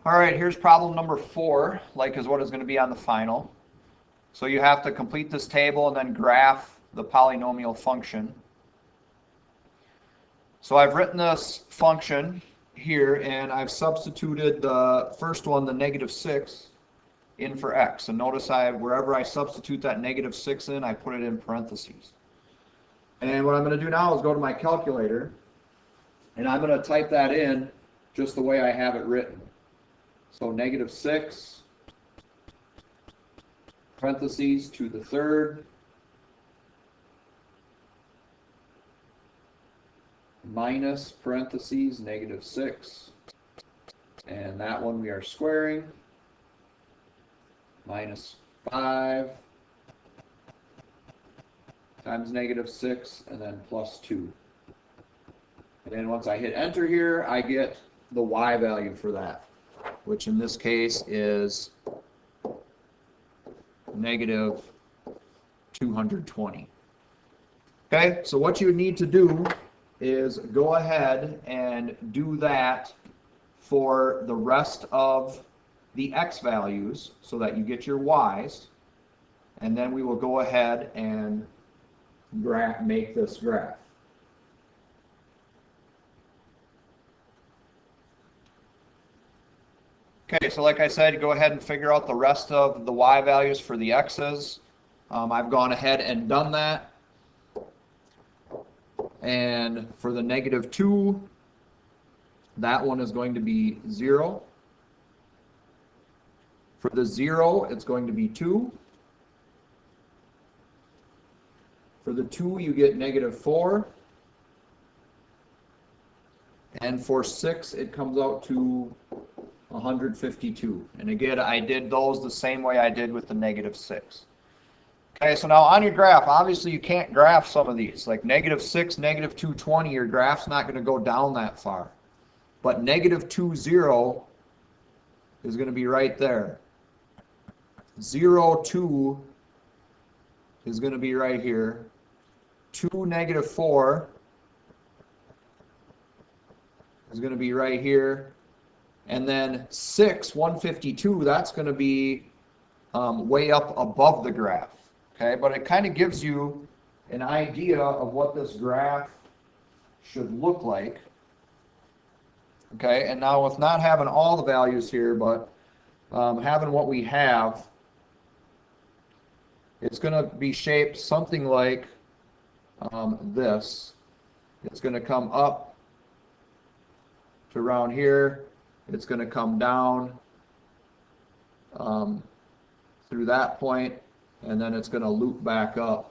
All right, here's problem number 4, like is what is going to be on the final. So you have to complete this table and then graph the polynomial function. So I've written this function here, and I've substituted the first one, the -6, in for x. And notice wherever I substitute that -6 in, I put it in parentheses. And what I'm going to do now is go to my calculator, and I'm going to type that in just the way I have it written. So -6, parentheses, to the third, minus parentheses, -6, and that one we are squaring, minus 5 times -6, and then plus 2. And then once I hit enter here, I get the y value for that, which in this case is -220. Okay, so what you need to do is go ahead and do that for the rest of the x values so that you get your y's, and then we will go ahead and make this graph. Okay, so like I said, go ahead and figure out the rest of the y values for the x's. I've gone ahead and done that. And for the -2, that one is going to be 0. For the 0, it's going to be 2. For the 2, you get -4. And for 6, it comes out to 152. And again, I did those the same way I did with the -6. Okay, so now on your graph, obviously you can't graph some of these. Like -6, -220, your graph's not going to go down that far. But -20 is going to be right there. 0, 2 is going to be right here. 2, -4 is going to be right here. And then 6, 152, that's going to be way up above the graph. Okay, but it kind of gives you an idea of what this graph should look like. Okay, and now with not having all the values here, but having what we have, it's going to be shaped something like this. It's going to come up to around here. It's going to come down through that point, and then it's going to loop back up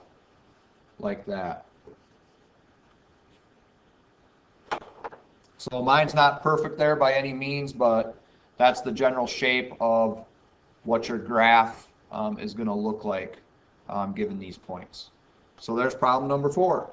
like that. So mine's not perfect there by any means, but that's the general shape of what your graph is going to look like given these points. So there's problem number 4.